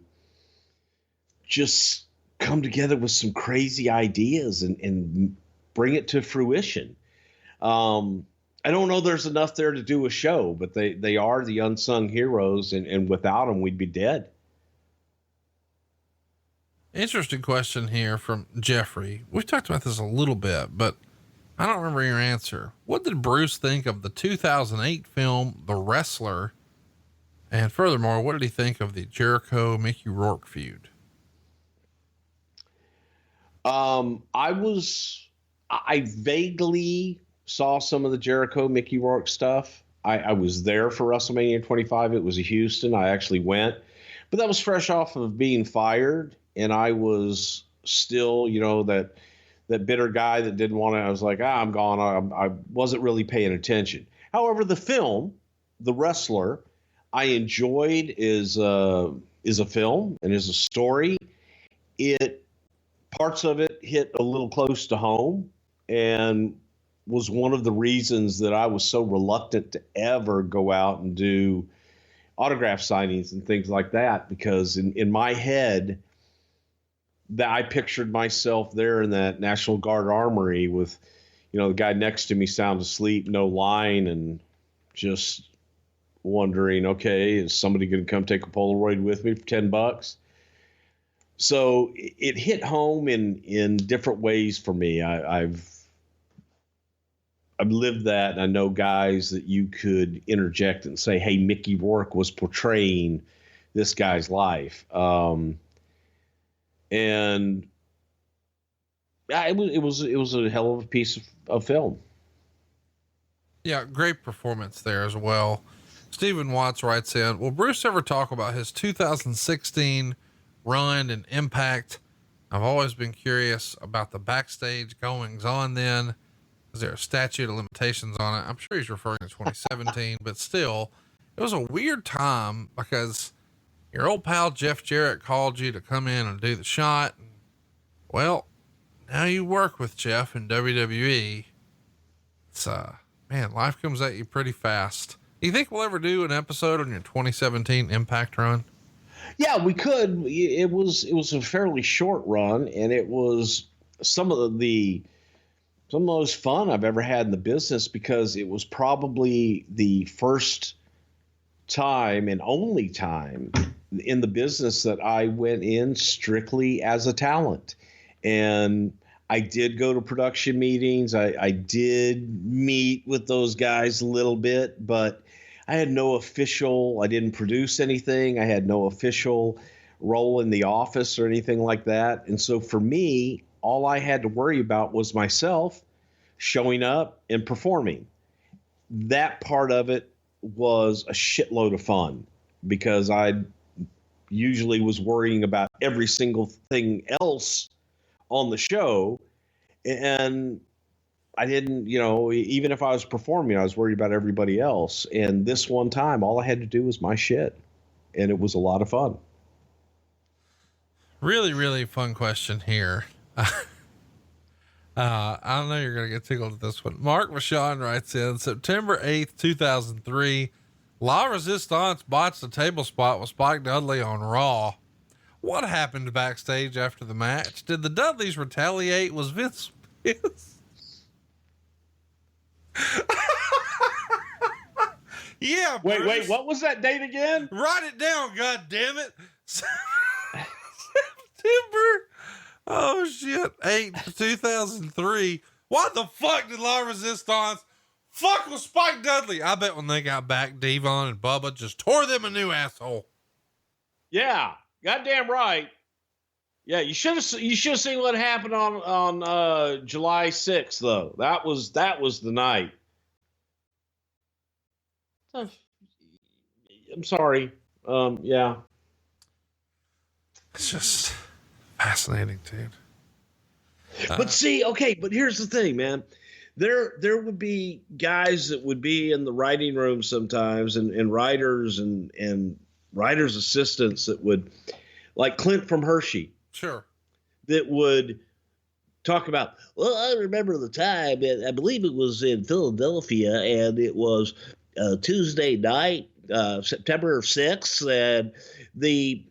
just come together with some crazy ideas and bring it to fruition. I don't know there's enough there to do a show, but they are the unsung heroes, and without them, we'd be dead. Interesting question here from Jeffrey. We've talked about this a little bit, but I don't remember your answer. What did Bruce think of the 2008 film, The Wrestler? And furthermore, what did he think of the Jericho Mickey Rourke feud? I vaguely saw some of the Jericho Mickey Rourke stuff. I was there for WrestleMania 25. It was in Houston. I actually went, but that was fresh off of being fired. And I was still, that bitter guy that didn't want to, I was like, I'm gone. I wasn't really paying attention. However, the film, The Wrestler, I enjoyed is a film and is a story. Parts of it hit a little close to home and was one of the reasons that I was so reluctant to ever go out and do autograph signings and things like that, because in my head, that I pictured myself there in that National Guard armory with, the guy next to me sound asleep, no line, and just wondering, okay, is somebody going to come take a Polaroid with me for $10? So it hit home in different ways for me. I've lived that, and I know guys that you could interject and say, hey, Mickey Rourke was portraying this guy's life. And yeah, it was a hell of a piece of film. Yeah, great performance there as well. Stephen Watts writes in, will Bruce ever talk about his 2016 run and Impact? I've always been curious about the backstage goings on then. Is there a statute of limitations on it? I'm sure he's referring to 2017, but still, it was a weird time because your old pal Jeff Jarrett called you to come in and do the shot. Well, now you work with Jeff in WWE. It's, man, life comes at you pretty fast. Do you think we'll ever do an episode on your 2017 Impact run? Yeah, we could. It was a fairly short run, and it was some of the most fun I've ever had in the business, because it was probably the first time and only time in the business that I went in strictly as a talent. And I did go to production meetings. I did meet with those guys a little bit, but I had no official, I didn't produce anything. I had no official role in the office or anything like that. And so for me, all I had to worry about was myself showing up and performing. That part of it was a shitload of fun, because I usually was worrying about every single thing else on the show. And I didn't, even if I was performing, I was worried about everybody else. And this one time, all I had to do was my shit. And it was a lot of fun. Really, really fun question here. I know you're going to get tickled at this one. Mark Vachon writes in, September 8th, 2003, La Resistance botched a table spot with Spike Dudley on Raw. What happened backstage after the match? Did the Dudleys retaliate? Was Vince pissed? Yeah. Wait, Bruce. what was that date again? Write it down, God damn it. September. Oh shit. 8th, 2003. Why the fuck did La Resistance fuck with Spike Dudley? I bet when they got back, Devon and Bubba just tore them a new asshole. Yeah. Goddamn right. Yeah, you should have seen what happened on July 6th though. That was the night. I'm sorry. Yeah. It's just fascinating, dude. But see, okay, but here's the thing, man. There would be guys that would be in the writing room sometimes, and writers and writers' assistants that would, like Clint from Hershey. Sure. That would talk about, well, I remember the time, and I believe it was in Philadelphia, and it was Tuesday night, September 6th, and the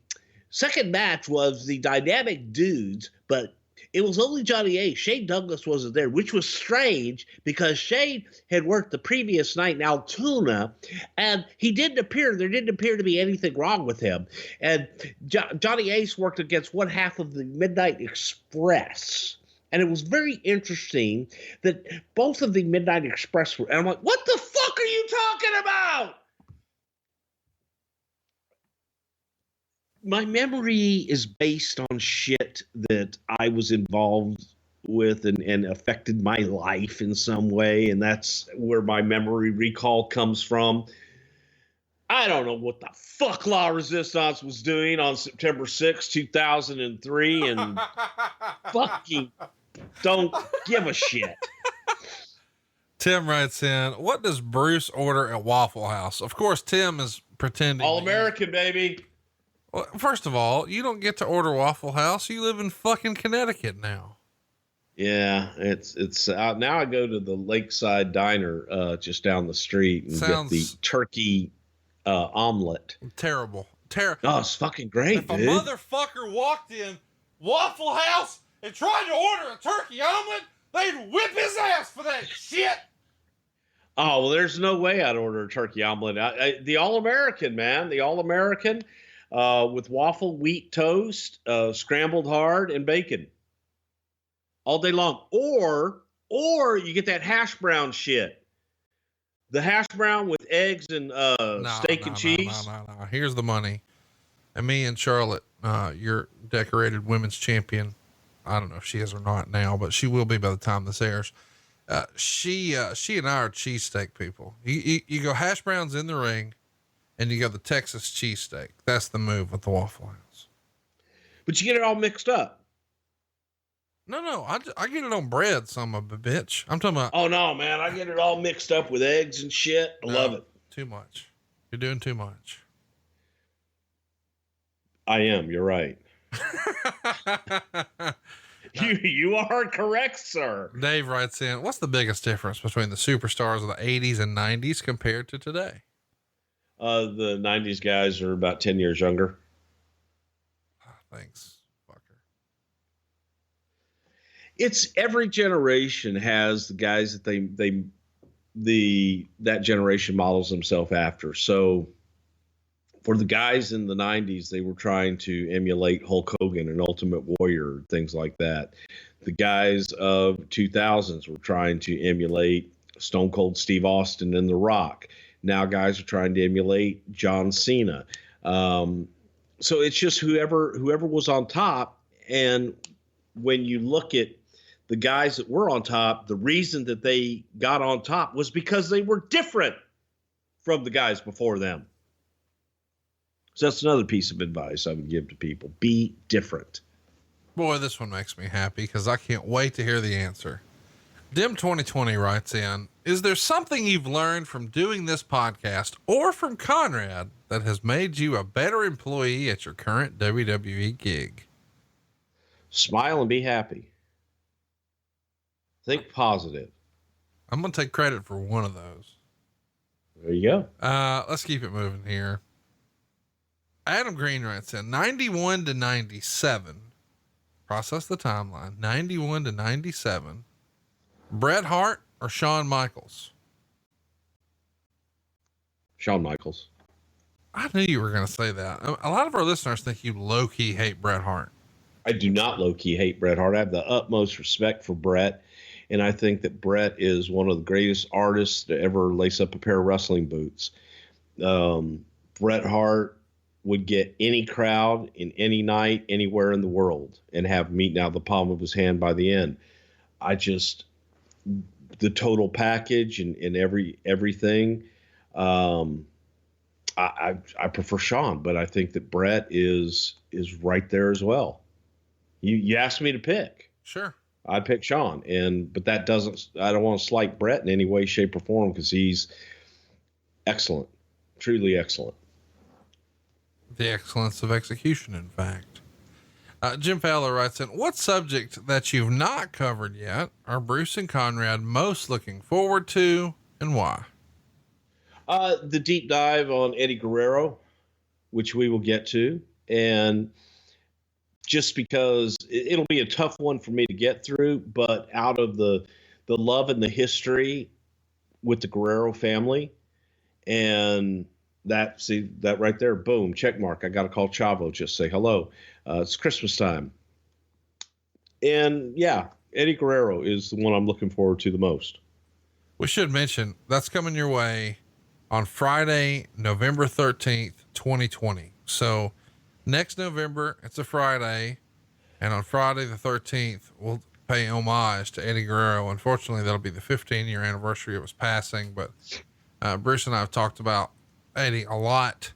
second match was the Dynamic Dudes, but it was only Johnny Ace. Shane Douglas wasn't there, which was strange because Shane had worked the previous night in Altoona, and he didn't appear. There didn't appear to be anything wrong with him. And Johnny Ace worked against one half of the Midnight Express. And it was very interesting that both of the Midnight Express were, and I'm like, what the fuck are you talking about? My memory is based on shit that I was involved with and affected my life in some way. And that's where my memory recall comes from. I don't know what the fuck La Resistance was doing on September 6, 2003. And fucking don't give a shit. Tim writes in, what does Bruce order at Waffle House? Of course, Tim is pretending. All American, baby. Well, first of all, you don't get to order Waffle House. You live in fucking Connecticut now. Yeah, it's out now. I go to the Lakeside Diner just down the street and get the turkey omelet. Terrible. Oh, it's fucking great, if dude. A motherfucker walked in Waffle House and tried to order a turkey omelet, they'd whip his ass for that shit. Oh, well, there's no way I'd order a turkey omelet. The All-American, man. The All-American with waffle, wheat toast, scrambled hard, and bacon. All day long. Or you get that hash brown shit. The hash brown with eggs and steak and cheese. No. Here's the money. And me and Charlotte, your decorated women's champion. I don't know if she is or not now, but she will be by the time this airs. She and I are cheesesteak people. You go hash browns in the ring and you go the Texas cheesesteak. That's the move with the Waffle House. But you get it all mixed up. No, I get it on bread, son of a bitch. I'm talking about. Oh no, man. I get it all mixed up with eggs and shit. I love it. Too much. You're doing too much. I am. You're right. You are correct, sir. Dave writes in, what's the biggest difference between the superstars of the 80s and 90s compared to today? The 90s guys are about 10 years younger. Thanks, fucker. It's every generation has the guys that that generation models themselves after. So for the guys in the 90s, they were trying to emulate Hulk Hogan and Ultimate Warrior, things like that. The guys of 2000s were trying to emulate Stone Cold Steve Austin and The Rock. Now guys are trying to emulate John Cena. So it's just whoever was on top. And when you look at the guys that were on top, the reason that they got on top was because they were different from the guys before them. So that's another piece of advice I would give to people. Be different. Boy, this one makes me happy because I can't wait to hear the answer. Dim 2020 writes in, is there something you've learned from doing this podcast or from Conrad that has made you a better employee at your current WWE gig? Smile and be happy. Think positive. I'm going to take credit for one of those. There you go. Let's keep it moving here. Adam Green writes in 91 to 97. Process the timeline. 91 to 97. Bret Hart or Shawn Michaels? Shawn Michaels. I knew you were going to say that. A lot of our listeners think you low key hate Bret Hart. I do not low key hate Bret Hart. I have the utmost respect for Bret. And I think that Bret is one of the greatest artists to ever lace up a pair of wrestling boots. Bret Hart would get any crowd in any night, anywhere in the world, and have meat out of the palm of his hand by the end. The total package and everything. I prefer Shawn, but I think that Bret is right there as well. You asked me to pick. Sure. I'd pick Shawn, but that doesn't, I don't want to slight Bret in any way, shape, or form because he's excellent, truly excellent. The excellence of execution, in fact. Jim Fowler writes in, what subject that you've not covered yet are Bruce and Conrad most looking forward to, and why? The deep dive on Eddie Guerrero, which we will get to. And just because it'll be a tough one for me to get through, but out of the love and the history with the Guerrero family, and that right there, boom, check mark. I got to call Chavo, just say hello. It's Christmas time. And yeah, Eddie Guerrero is the one I'm looking forward to the most. We should mention that's coming your way on Friday, November 13th, 2020. So next November, it's a Friday. And on Friday the 13th, we'll pay homage to Eddie Guerrero. Unfortunately, that'll be the 15-year anniversary of his passing. But Bruce and I have talked about Eddie a lot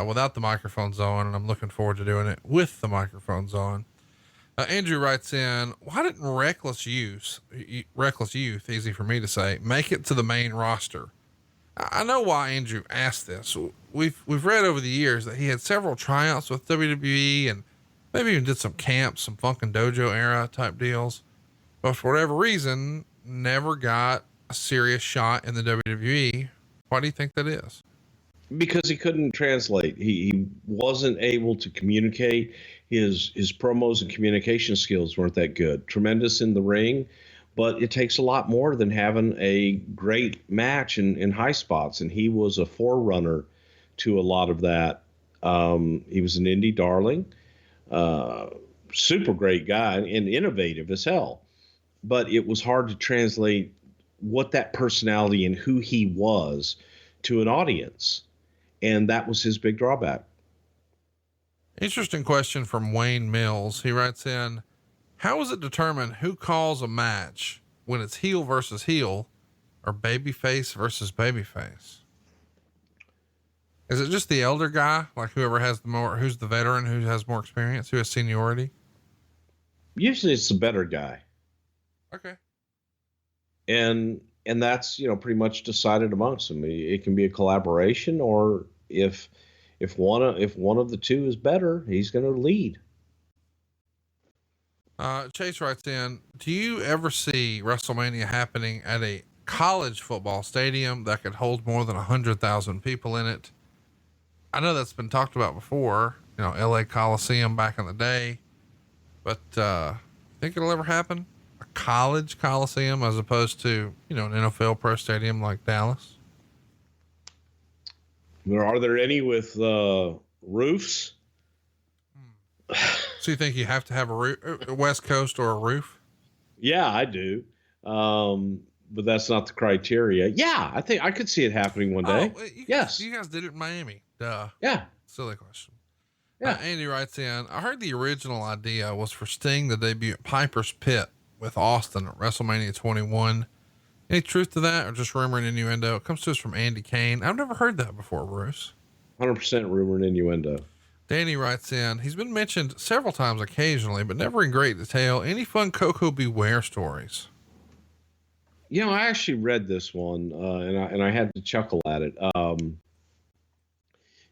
without the microphones on, and I'm looking forward to doing it with the microphones on. Andrew writes in, why didn't Reckless Youth, easy for me to say, make it to the main roster? I know why Andrew asked this. We've read over the years that he had several tryouts with WWE and maybe even did some camps, some Funkin' Dojo era type deals, but for whatever reason, never got a serious shot in the WWE. Why do you think that is? Because he couldn't translate. He wasn't able to communicate. His promos and communication skills weren't that good. Tremendous in the ring, but it takes a lot more than having a great match in high spots. And he was a forerunner to a lot of that. He was an indie darling, super great guy and innovative as hell. But it was hard to translate what that personality and who he was to an audience. And that was his big drawback. Interesting question from Wayne Mills. He writes in, how is it determined who calls a match when it's heel versus heel or babyface versus babyface? Is it just the elder guy? Like whoever has the more, who's the veteran, who has more experience, who has seniority? Usually it's the better guy. Okay. And that's, pretty much decided amongst them. It can be a collaboration, or if one of the two is better, he's going to lead. Chase writes in, do you ever see WrestleMania happening at a college football stadium that could hold more than 100,000 people in it? I know that's been talked about before, LA Coliseum back in the day, but, think it'll ever happen? A college Coliseum as opposed to, an NFL pro stadium like Dallas? Are there any with, roofs? So you think you have to have a West Coast or a roof? Yeah, I do. But that's not the criteria. Yeah, I think I could see it happening one day. Yes. You guys did it in Miami. Duh. Yeah. Silly question. Yeah. Andy writes in, I heard the original idea was for Sting to debut at Piper's Pit with Austin at WrestleMania 21. Any truth to that, or just rumor and innuendo? It comes to us from Andy Kane. I've never heard that before, Bruce. 100% rumor and innuendo. Danny writes in, he's been mentioned several times occasionally, but never in great detail. Any fun Coco Beware stories? I actually read this one, and I had to chuckle at it.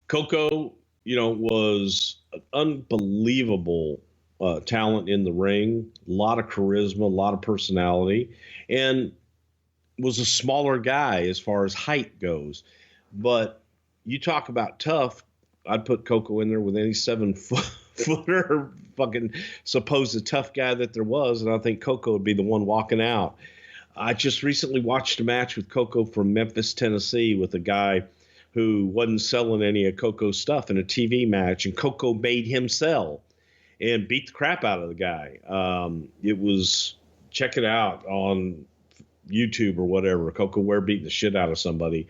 Coco, was an unbelievable talent in the ring, a lot of charisma, a lot of personality, and was a smaller guy as far as height goes. But you talk about tough, I'd put Coco in there with any 7-footer fucking supposed tough guy that there was. And I think Coco would be the one walking out. I just recently watched a match with Coco from Memphis, Tennessee, with a guy who wasn't selling any of Coco's stuff in a TV match. And Coco made him sell and beat the crap out of the guy. It was, check it out on YouTube or whatever. Coco Ware beating the shit out of somebody.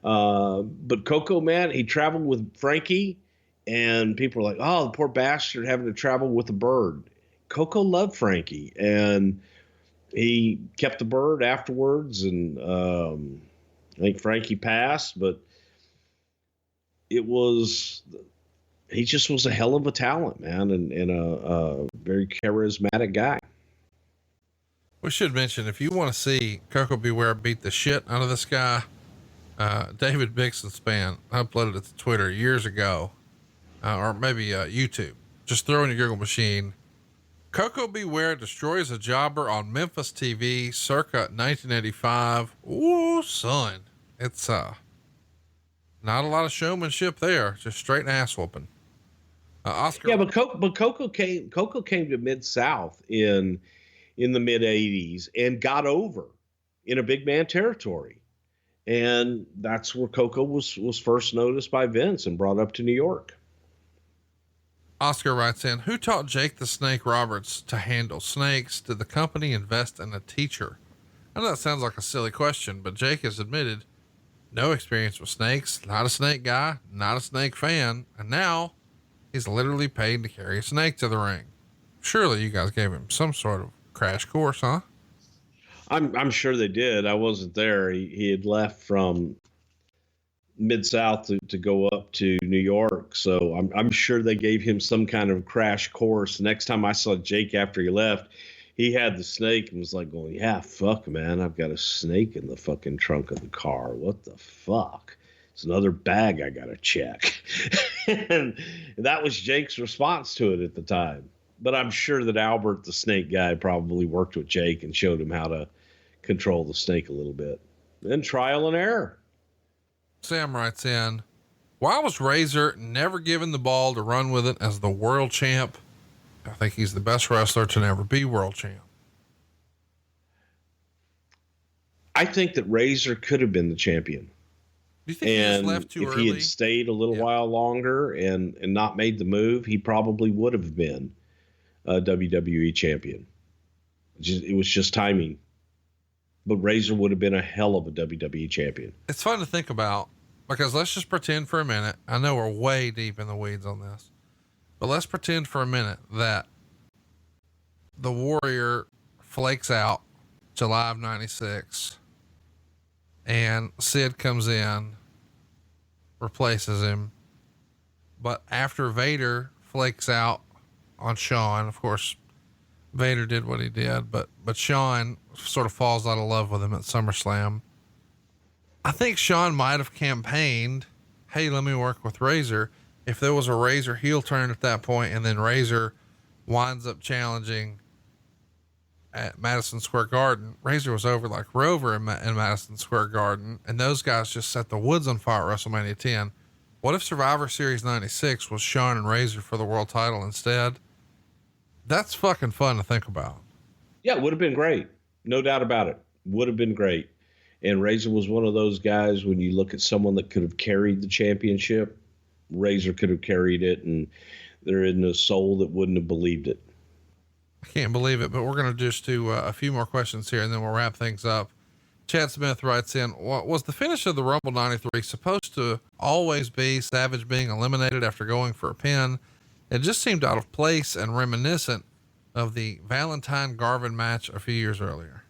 But Coco, man, he traveled with Frankie, and people were like, oh, the poor bastard having to travel with a bird. Coco loved Frankie, and he kept the bird afterwards. And I think Frankie passed, but he just was a hell of a talent, man, and a very charismatic guy. We should mention, if you want to see Coco Beware beat the shit out of this guy, David Bixenspan span uploaded it to Twitter years ago, or maybe YouTube. Just throw in your Google machine. Coco Beware destroys a jobber on Memphis TV circa 1985. Ooh, son. It's not a lot of showmanship there. Just straight ass whooping. Oscar. Yeah, but Coco came to Mid-South in the mid 80s and got over in a big man territory. And that's where Coco was first noticed by Vince and brought up to New York. Oscar writes in, who taught Jake the Snake Roberts to handle snakes? Did the company invest in a teacher? I know that sounds like a silly question, but Jake has admitted no experience with snakes, not a snake guy, not a snake fan. And now he's literally paid to carry a snake to the ring. Surely you guys gave him some sort of crash course, huh? I'm sure they did. I wasn't there. He had left from Mid-South to go up to New York. So I'm sure they gave him some kind of crash course. Next time I saw Jake after he left, he had the snake and was like going, yeah, fuck, man, I've got a snake in the fucking trunk of the car. What the fuck? It's another bag I got to check. And that was Jake's response to it at the time. But I'm sure that Albert, the snake guy, probably worked with Jake and showed him how to control the snake a little bit. Then trial and error. Sam writes in, why was Razor never given the ball to run with it as the world champ? I think he's the best wrestler to never be world champ. I think that Razor could have been the champion. Do you think he just left too if early? He had stayed a little while longer and not made the move, he probably would have been a WWE champion. It was just timing. But Razor would have been a hell of a WWE champion. It's fun to think about because let's just pretend for a minute. I know we're way deep in the weeds on this, but let's pretend for a minute that the Warrior flakes out July of 96 and Sid comes in, replaces him. But after Vader flakes out on Shawn, of course, Vader did what he did, but Shawn sort of falls out of love with him at SummerSlam. I think Shawn might have campaigned, hey, let me work with Razor. If there was a Razor heel turn at that point, and then Razor winds up challenging at Madison Square Garden, Razor was over like Rover in Madison Square Garden, and those guys just set the woods on fire at WrestleMania 10. What if Survivor Series 96 was Shawn and Razor for the world title instead? That's fucking fun to think about. Yeah, it would have been great. No doubt about it. Would have been great. And Razor was one of those guys, when you look at someone that could have carried the championship, Razor could have carried it, and there isn't a soul that wouldn't have believed it. I can't believe it, but we're going to just do a few more questions here and then we'll wrap things up. Chad Smith writes in, was the finish of the Rumble 93 supposed to always be Savage being eliminated after going for a pin? It just seemed out of place and reminiscent of the Valentine Garvin match a few years earlier.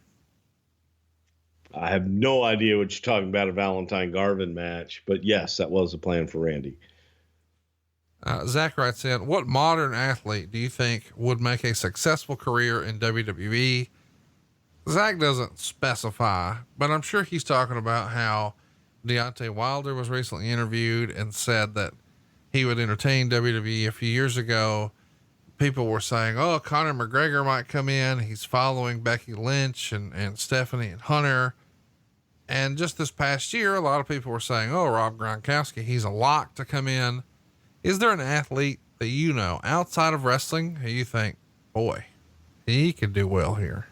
I have no idea what you're talking about, a Valentine Garvin match, but yes, that was the plan for Randy. Zach writes in, what modern athlete do you think would make a successful career in WWE? Zach doesn't specify, but I'm sure he's talking about how Deontay Wilder was recently interviewed and said that he would entertain WWE a few years ago. People were saying, oh, Conor McGregor might come in. He's following Becky Lynch and Stephanie and Hunter. And just this past year, a lot of people were saying, oh, Rob Gronkowski, he's a lock to come in. Is there an athlete that you know outside of wrestling who you think, boy, he could do well here?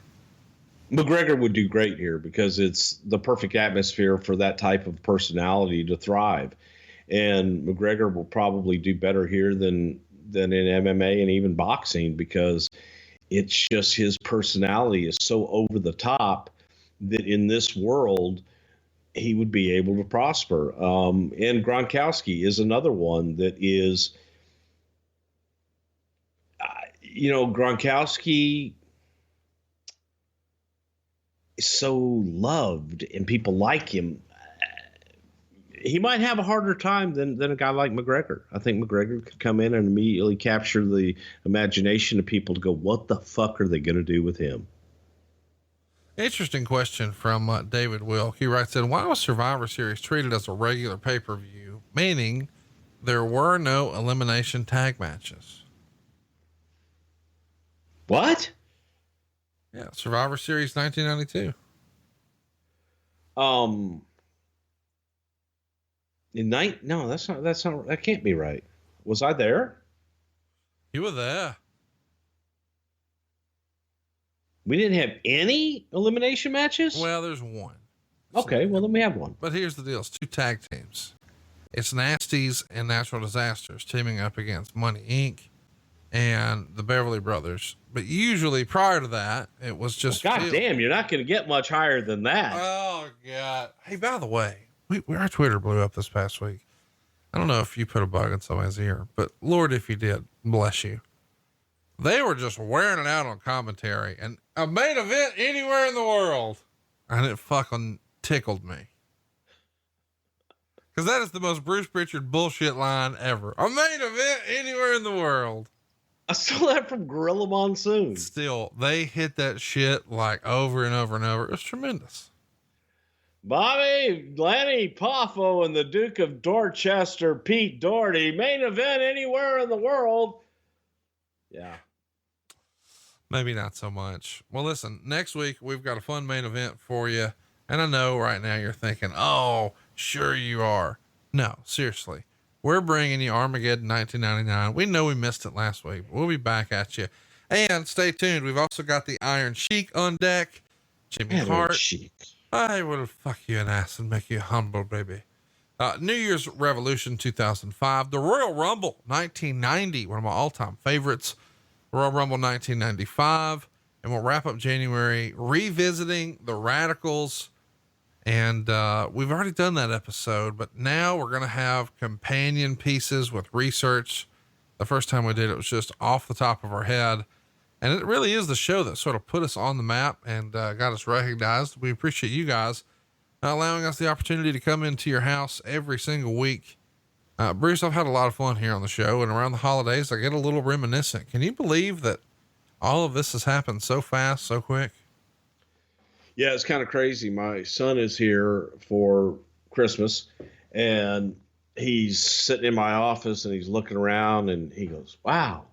McGregor would do great here because it's the perfect atmosphere for that type of personality to thrive. And McGregor will probably do better here than in MMA and even boxing, because it's just his personality is so over the top that in this world, he would be able to prosper. And Gronkowski is another one that is, Gronkowski is so loved and people like him. He might have a harder time than a guy like McGregor. I think McGregor could come in and immediately capture the imagination of people to go, what the fuck are they going to do with him? Interesting question from David Wilk. He writes in, why was Survivor Series treated as a regular pay-per-view, meaning there were no elimination tag matches? What? Yeah. Survivor Series 1992. No, that's not, that can't be right. Was I there? You were there. We didn't have any elimination matches? Well, there's one. Okay, well, then we have one. But here's the deal. It's two tag teams. It's Nasties and Natural Disasters teaming up against Money Inc. and the Beverly Brothers. But usually prior to that, it was just... God damn, you're not going to get much higher than that. Oh, God. Hey, by the way, our Twitter blew up this past week. I don't know if you put a bug in somebody's ear, but Lord, if you did, bless you. They were just wearing it out on commentary and a main event anywhere in the world. And it fucking tickled me. Cause that is the most Bruce Prichard bullshit line ever. A main event anywhere in the world. I stole that from Gorilla Monsoon. Still, they hit that shit like over and over and over. It was tremendous. Bobby, Lenny, Poffo, and the Duke of Dorchester, Pete Doherty, main event anywhere in the world. Yeah. Maybe not so much. Well, listen, next week we've got a fun main event for you. And I know right now you're thinking, oh, sure you are. No, seriously. We're bringing you Armageddon 1999. We know we missed it last week, but we'll be back at you. And stay tuned. We've also got the Iron Sheik on deck. Jimmy Hart. I will fuck you an ass and make you humble, baby. New Year's Revolution 2005, the Royal Rumble 1990, one of my all-time favorites, Royal Rumble 1995, and we'll wrap up January revisiting the Radicals. And we've already done that episode, but now we're going to have companion pieces with research. The first time we did it was just off the top of our head. And it really is the show that sort of put us on the map and got us recognized. We appreciate you guys allowing us the opportunity to come into your house every single week. Bruce, I've had a lot of fun here on the show, and around the holidays, I get a little reminiscent. Can you believe that all of this has happened so fast, so quick? Yeah, it's kind of crazy. My son is here for Christmas, and he's sitting in my office and he's looking around and he goes, "Wow,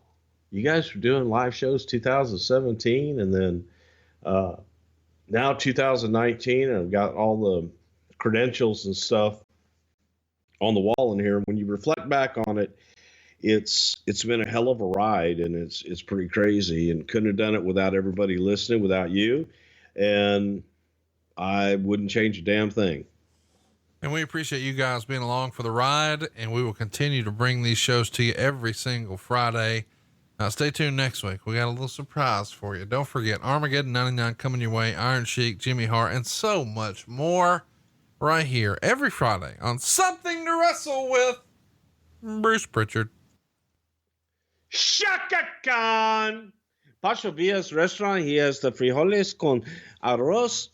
you guys were doing live shows 2017 and then now 2019, and I've got all the credentials and stuff on the wall in here." When you reflect back on it, it's been a hell of a ride, and it's pretty crazy, and couldn't have done it without everybody listening, without you, and I wouldn't change a damn thing. And we appreciate you guys being along for the ride, and we will continue to bring these shows to you every single Friday. Stay tuned next week. We got a little surprise for you. Don't forget Armageddon 99 coming your way, Iron Sheik, Jimmy Hart, and so much more right here every Friday on Something to Wrestle with Bruce Prichard. Shaka Khan! Pacho Villa's restaurant, he has the frijoles con arroz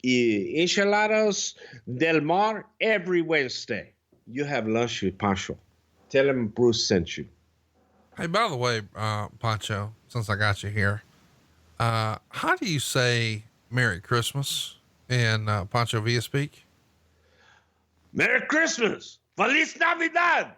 y enchiladas del mar every Wednesday. You have lunch with Pacho. Tell him Bruce sent you. Hey, by the way, Pancho, since I got you here, how do you say Merry Christmas in Pancho Villa speak? Merry Christmas! Feliz Navidad!